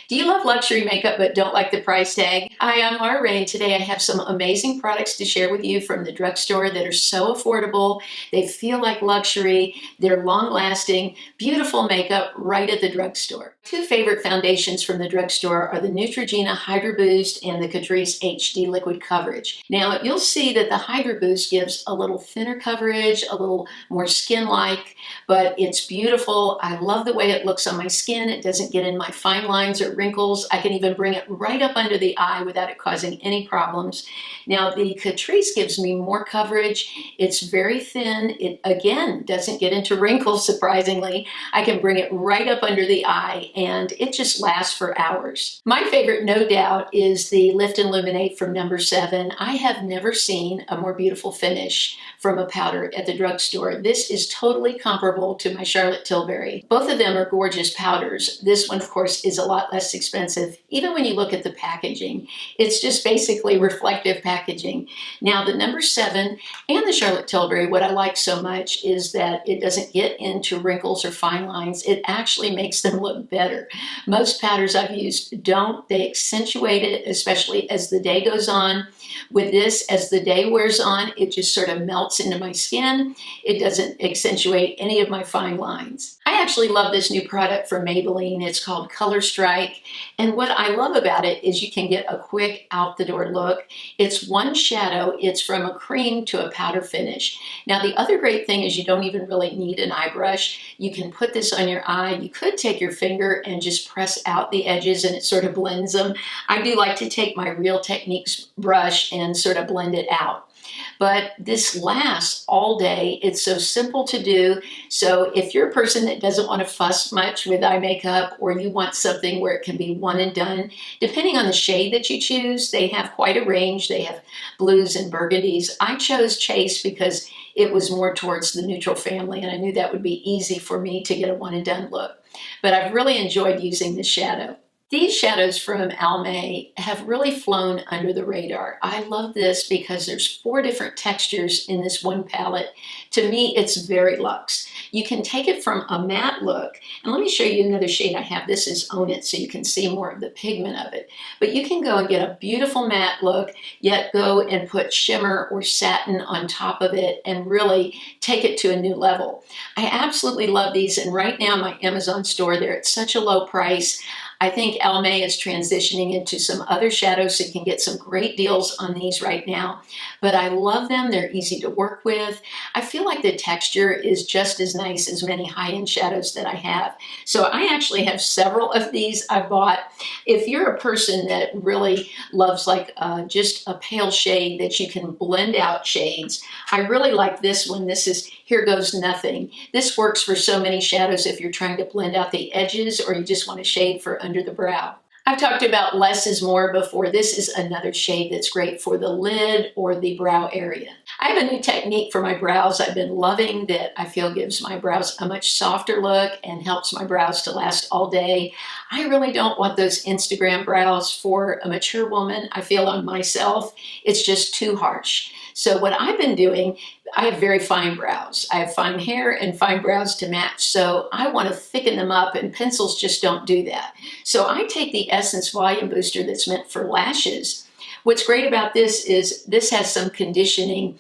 Do you love luxury makeup but don't like the price tag? Hi, I'm Laura Ray, and today I have some amazing products to share with you from the drugstore that are so affordable. They feel like luxury, they're long-lasting, beautiful makeup right at the drugstore. Two favorite foundations from the drugstore are the Neutrogena Hydra Boost and the Catrice HD Liquid Coverage. Now, you'll see that the Hydra Boost gives a little thinner coverage, a little more skin-like, but it's beautiful. I love the way it looks on my skin. It doesn't get in my fine lines or wrinkles. I can even bring it right up under the eye without it causing any problems. Now, the Catrice gives me more coverage. It's very thin. It, again, doesn't get into wrinkles, surprisingly. I can bring it right up under the eye, and it just lasts for hours. My favorite, no doubt, is the Lift and Illuminate from No. 7. I have never seen a more beautiful finish from a powder at the drugstore. This is totally comparable to my Charlotte Tilbury. Both of them are gorgeous powders. This one, of course, is a lot less expensive. Even when you look at the packaging, it's just basically reflective packaging. Now, the No. 7 and the Charlotte Tilbury, what I like so much is that it doesn't get into wrinkles or fine lines. It actually makes them look better. Most powders I've used don't. They accentuate it, especially as the day goes on. With this, as the day wears on, it just sort of melts into my skin. It doesn't accentuate any of my fine lines. I actually love this new product from Maybelline. It's called Colorstrike. And what I love about it is you can get a quick out-the-door look. It's one shadow. It's from a cream to a powder finish. Now, the other great thing is you don't even really need an eye brush. You can put this on your eye. You could take your finger and just press out the edges and it sort of blends them. I do like to take my Real Techniques brush and sort of blend it out. But this lasts all day. It's so simple to do. So if you're a person that doesn't want to fuss much with eye makeup, or you want something where it can be one and done, depending on the shade that you choose, they have quite a range. They have blues and burgundies. I chose Chase because it was more towards the neutral family, and I knew that would be easy for me to get a one and done look. But I've really enjoyed using this shadow. These shadows from Almay have really flown under the radar. I love this because there's 4 different textures in this one palette. To me, it's very luxe. You can take it from a matte look, and let me show you another shade I have. This is Own It, so you can see more of the pigment of it. But you can go and get a beautiful matte look, yet go and put shimmer or satin on top of it and really take it to a new level. I absolutely love these, and right now my Amazon store, they're at such a low price. I think Almay is transitioning into some other shadows, so you can get some great deals on these right now. But I love them. They're easy to work with. I feel like the texture is just as nice as many high-end shadows that I have. So I actually have several of these I bought. If you're a person that really loves like just a pale shade that you can blend out shades, I really like this one. This is Here Goes Nothing. This works for so many shadows if you're trying to blend out the edges or you just want a shade for under the brow. I've talked about less is more before. This is another shade that's great for the lid or the brow area. I have a new technique for my brows I've been loving that I feel gives my brows a much softer look and helps my brows to last all day. I really don't want those Instagram brows for a mature woman. I feel on myself, it's just too harsh. So what I've been doing, I have very fine brows. I have fine hair and fine brows to match. So I want to thicken them up, and pencils just don't do that. So I take the Essence Volume Booster that's meant for lashes. What's great about this is this has some conditioning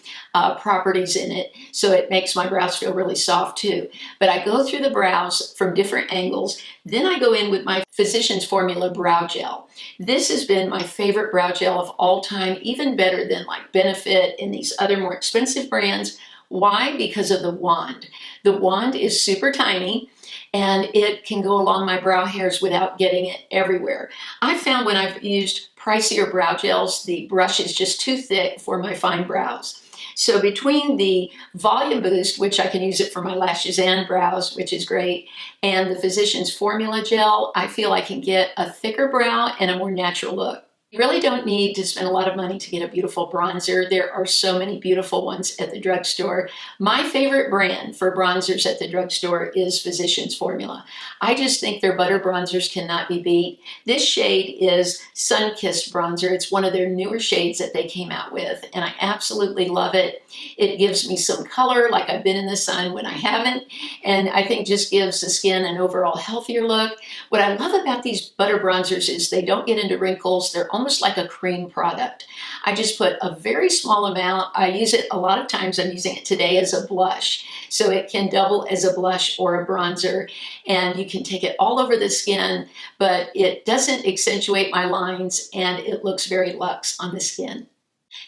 properties in it, so it makes my brows feel really soft too. But I go through the brows from different angles, then I go in with my Physicians Formula Brow Gel. This has been my favorite brow gel of all time, even better than like Benefit and these other more expensive brands. Why? Because of the wand. The wand is super tiny, and it can go along my brow hairs without getting it everywhere. I found when I've used pricier brow gels, the brush is just too thick for my fine brows. So between the Volume Boost, which I can use it for my lashes and brows, which is great, and the Physicians Formula Gel, I feel I can get a thicker brow and a more natural look. You really don't need to spend a lot of money to get a beautiful bronzer. There are so many beautiful ones at the drugstore. My favorite brand for bronzers at the drugstore is Physicians Formula. I just think their butter bronzers cannot be beat. This shade is Sun-Kissed Bronzer. It's one of their newer shades that they came out with, and I absolutely love it. It gives me some color, like I've been in the sun when I haven't, and I think just gives the skin an overall healthier look. What I love about these butter bronzers is they don't get into wrinkles. They're almost like a cream product. I just put a very small amount. I use it a lot of times. I'm using it today as a blush. So it can double as a blush or a bronzer, and you can take it all over the skin, but it doesn't accentuate my lines, and it looks very luxe on the skin.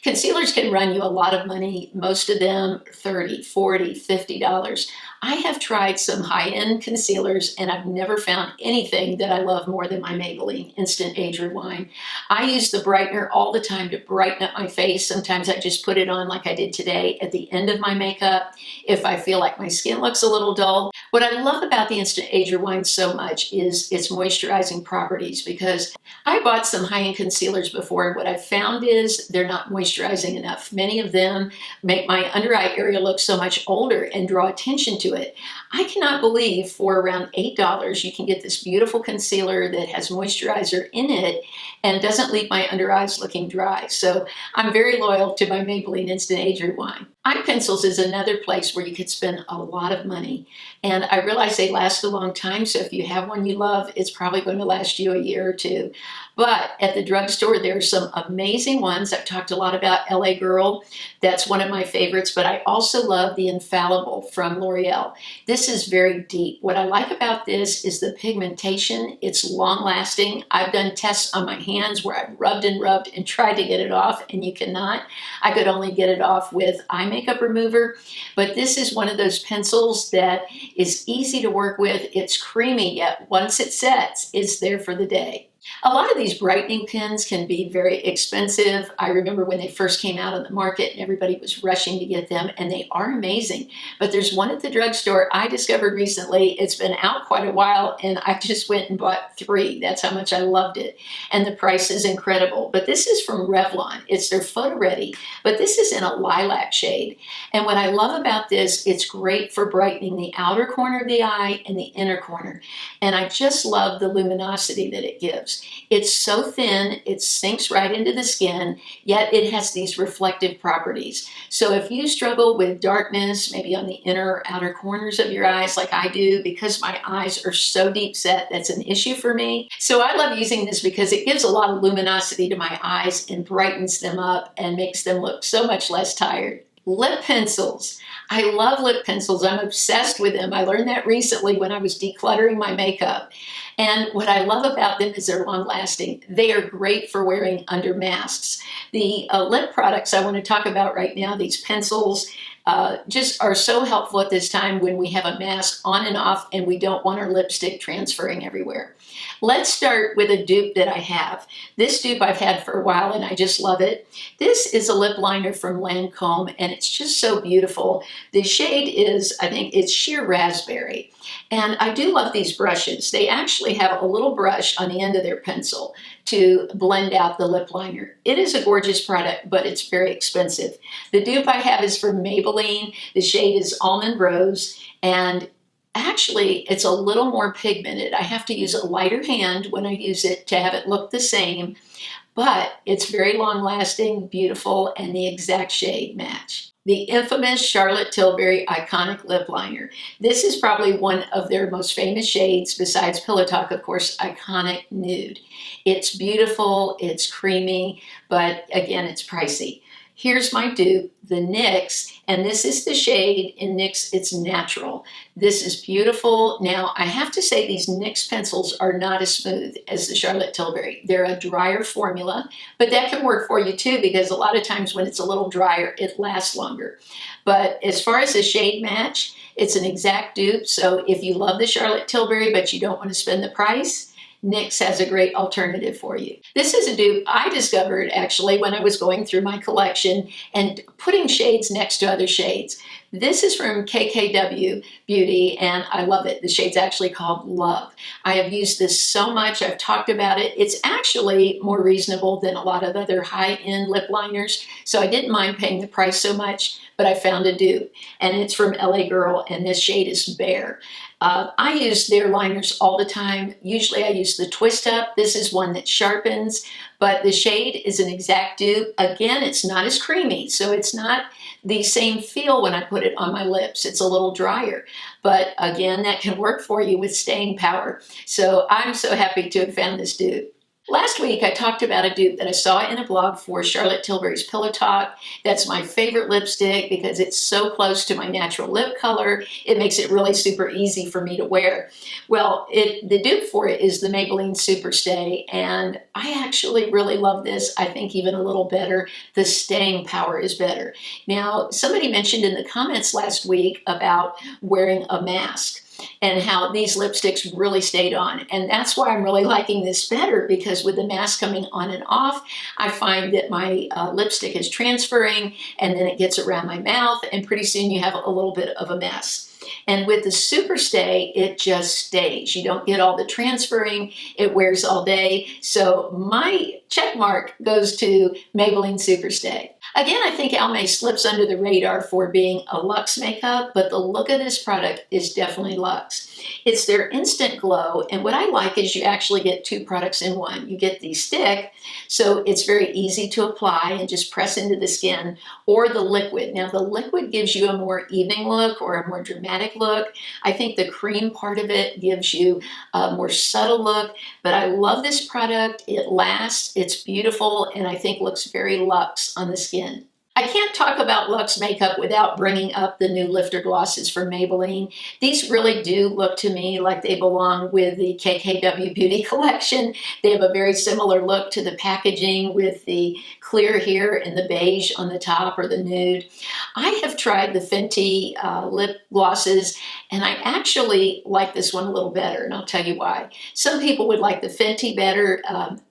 Concealers can run you a lot of money, most of them $30, $40, $50. I have tried some high-end concealers and I've never found anything that I love more than my Maybelline Instant Age Rewind. I use the brightener all the time to brighten up my face. Sometimes I just put it on like I did today at the end of my makeup if I feel like my skin looks a little dull. What I love about the Instant Age Rewind so much is its moisturizing properties, because I bought some high-end concealers before, and what I've found is they're not moisturizing enough. Many of them make my under eye area look so much older and draw attention to it. I cannot believe for around $8 you can get this beautiful concealer that has moisturizer in it and doesn't leave my under eyes looking dry. So I'm very loyal to my Maybelline Instant Age Rewind. Eye pencils is another place where you could spend a lot of money, and I realize they last a long time, so if you have one you love, it's probably going to last you a year or two. But at the drugstore, there are some amazing ones. I've talked a lot about LA Girl. That's one of my favorites, but I also love the Infallible from L'Oreal. This is very deep. What I like about this is the pigmentation. It's long lasting. I've done tests on my hands where I've rubbed and tried to get it off, and you cannot. I could only get it off with eye makeup remover, but this is one of those pencils that is easy to work with. It's creamy, yet once it sets, it's there for the day. A lot of these brightening pens can be very expensive. I remember when they first came out on the market and everybody was rushing to get them, and they are amazing. But there's one at the drugstore I discovered recently. It's been out quite a while, and I just went and bought 3. That's how much I loved it. And the price is incredible. But this is from Revlon. It's their Photoready, but this is in a lilac shade. And what I love about this, it's great for brightening the outer corner of the eye and the inner corner. And I just love the luminosity that it gives. It's so thin, it sinks right into the skin, yet it has these reflective properties. So if you struggle with darkness, maybe on the inner or outer corners of your eyes like I do, because my eyes are so deep set, that's an issue for me. So I love using this because it gives a lot of luminosity to my eyes and brightens them up and makes them look so much less tired. Lip pencils. I love lip pencils. I'm obsessed with them. I learned that recently when I was decluttering my makeup. And what I love about them is they're long lasting. They are great for wearing under masks. The lip products I want to talk about right now, these pencils, just are so helpful at this time when we have a mask on and off and we don't want our lipstick transferring everywhere. Let's start with a dupe that I have. This dupe I've had for a while and I just love it. This is a lip liner from Lancome, and it's just so beautiful. The shade is, I think it's sheer raspberry. And I do love these brushes. They actually have a little brush on the end of their pencil to blend out the lip liner. It is a gorgeous product, but it's very expensive. The dupe I have is from Maybelline. The shade is Almond Rose, and actually it's a little more pigmented. I have to use a lighter hand when I use it to have it look the same, but it's very long lasting, beautiful, and the exact shade match. The infamous Charlotte Tilbury Iconic Lip Liner. This is probably one of their most famous shades, besides Pillow Talk, of course, Iconic Nude. It's beautiful, it's creamy, but again, it's pricey. Here's my dupe, the NYX, and this is the shade in NYX, it's Natural. This is beautiful. Now, I have to say these NYX pencils are not as smooth as the Charlotte Tilbury. They're a drier formula, but that can work for you too, because a lot of times when it's a little drier, it lasts longer. But as far as the shade match, it's an exact dupe, so if you love the Charlotte Tilbury but you don't want to spend the price, NYX has a great alternative for you. This is a dupe I discovered actually when I was going through my collection and putting shades next to other shades. This is from KKW Beauty, and I love it. The shade's actually called Love. I have used this so much. I've talked about it. It's actually more reasonable than a lot of other high-end lip liners, so I didn't mind paying the price so much, but I found a dupe, and it's from LA Girl, and this shade is Bare. I use their liners all the time. Usually I use the Twist Up. This is one that sharpens, but the shade is an exact dupe. Again, it's not as creamy, so it's not the same feel when I put it on my lips. It's a little drier, but again, that can work for you with staying power. So I'm so happy to have found this dupe. Last week, I talked about a dupe that I saw in a blog for Charlotte Tilbury's Pillow Talk. That's my favorite lipstick because it's so close to my natural lip color. It makes it really super easy for me to wear. Well, the dupe for it is the Maybelline Superstay, and I actually really love this. I think even a little better. The staying power is better. Now, somebody mentioned in the comments last week about wearing a mask and how these lipsticks really stayed on. And that's why I'm really liking this better, because with the mask coming on and off, I find that my lipstick is transferring and then it gets around my mouth, and pretty soon you have a little bit of a mess. And with the Superstay, it just stays. You don't get all the transferring. It wears all day. So my check mark goes to Maybelline Superstay. Again, I think Almay slips under the radar for being a luxe makeup, but the look of this product is definitely luxe. It's their instant glow, and what I like is you actually get two products in one. You get the stick, so it's very easy to apply and just press into the skin, or the liquid. Now, the liquid gives you a more evening look or a more dramatic look. I think the cream part of it gives you a more subtle look, but I love this product. It lasts, it's beautiful, and I think looks very luxe on the skin. I can't talk about luxe makeup without bringing up the new lifter glosses from Maybelline. These really do look to me like they belong with the KKW Beauty collection. They have a very similar look to the packaging with the clear here and the beige on the top, or the nude. I have tried the Fenty lip glosses, and I actually like this one a little better, and I'll tell you why. Some people would like the Fenty better,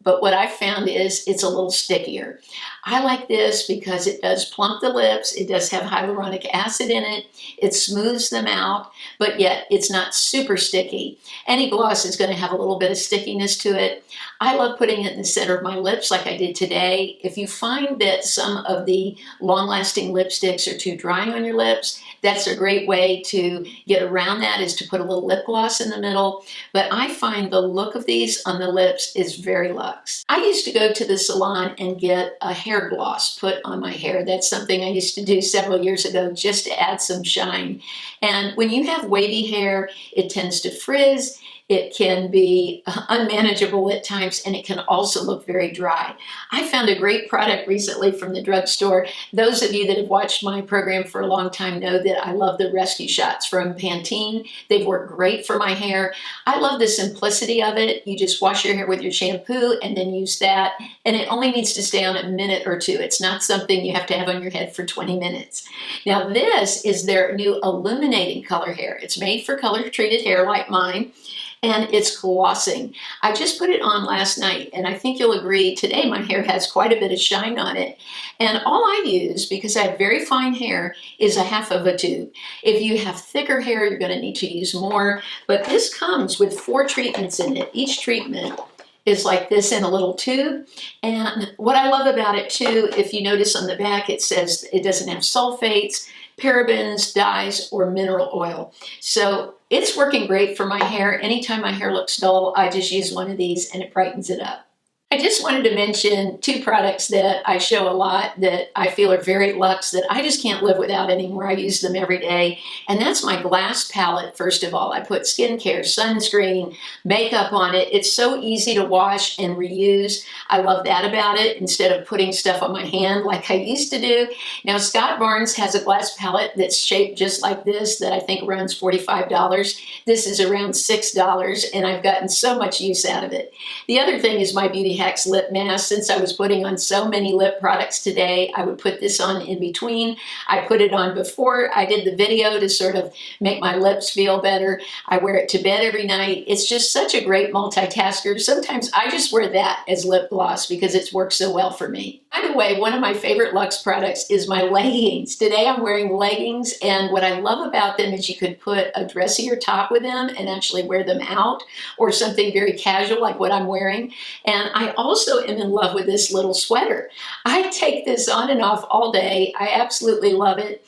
but what I found is it's a little stickier. I like this because it does plump the lips, it does have hyaluronic acid in it, it smooths them out, but yet it's not super sticky. Any gloss is going to have a little bit of stickiness to it. I love putting it in the center of my lips like I did today. If you find that some of the long-lasting lipsticks are too drying on your lips, that's a great way to get around that, is to put a little lip gloss in the middle. But I find the look of these on the lips is very luxe. I used to go to the salon and get a hair gloss put on my hair. That's something I used to do several years ago just to add some shine. And when you have wavy hair, it tends to frizz. It can be unmanageable at times, and it can also look very dry. I found a great product recently from the drugstore. Those of you that have watched my program for a long time know that I love the rescue shots from Pantene. They've worked great for my hair. I love the simplicity of it. You just wash your hair with your shampoo and then use that, and it only needs to stay on a minute or two. It's not something you have to have on your head for 20 minutes. Now, this is their new illuminating color hair. It's made for color-treated hair like mine, and it's glossing. I just put it on last night, and I think you'll agree today my hair has quite a bit of shine on it. And all I use, because I have very fine hair, is a half of a tube. If you have thicker hair, you're gonna need to use more, but this comes with 4 treatments in it. Each treatment is like this in a little tube. And what I love about it too, if you notice on the back, it says it doesn't have sulfates, parabens, dyes, or mineral oil. So it's working great for my hair. Anytime my hair looks dull, I just use one of these and it brightens it up. I just wanted to mention 2 products that I show a lot that I feel are very luxe that I just can't live without anymore. I use them every day. And that's my glass palette, first of all. I put skincare, sunscreen, makeup on it. It's so easy to wash and reuse. I love that about it, instead of putting stuff on my hand like I used to do. Now, Scott Barnes has a glass palette that's shaped just like this that I think runs $45. This is around $6, and I've gotten so much use out of it. The other thing is my Beauty Hacks lip mask. Since I was putting on so many lip products today, I would put this on in between. I put it on before I did the video to sort of make my lips feel better. I wear it to bed every night. It's just such a great multitasker. Sometimes I just wear that as lip gloss because it's worked so well for me. By the way, one of my favorite Luxe products is my leggings. Today I'm wearing leggings, and what I love about them is you could put a dressier top with them and actually wear them out, or something very casual like what I'm wearing. And I also am in love with this little sweater. I take this on and off all day. I absolutely love it.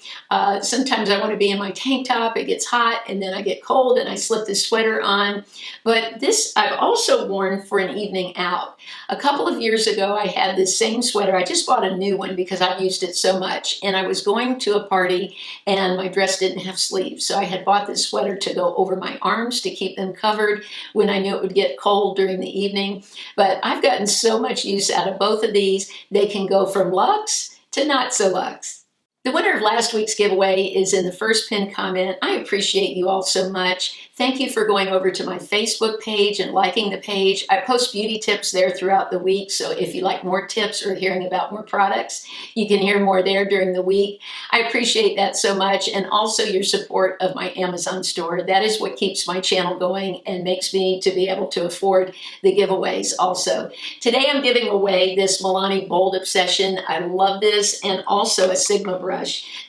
Sometimes I want to be in my tank top, it gets hot, and then I get cold and I slip this sweater on. But this I've also worn for an evening out. A couple of years ago, I had this same sweater. I just bought a new one because I've used it so much. And I was going to a party and my dress didn't have sleeves. So I had bought this sweater to go over my arms to keep them covered when I knew it would get cold during the evening. But I've gotten so much use out of both of these. They can go from luxe to not so luxe. The winner of last week's giveaway is in the first pinned comment. I appreciate you all so much. Thank you for going over to my Facebook page and liking the page. I post beauty tips there throughout the week, so if you like more tips or hearing about more products, you can hear more there during the week. I appreciate that so much, and also your support of my Amazon store. That is what keeps my channel going and makes me to be able to afford the giveaways also. Today I'm giving away this Milani Bold Obsession. I love this, and also a Sigma brush.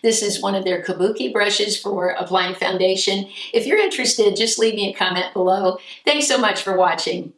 This is one of their kabuki brushes for applying foundation. If you're interested, just leave me a comment below. Thanks so much for watching.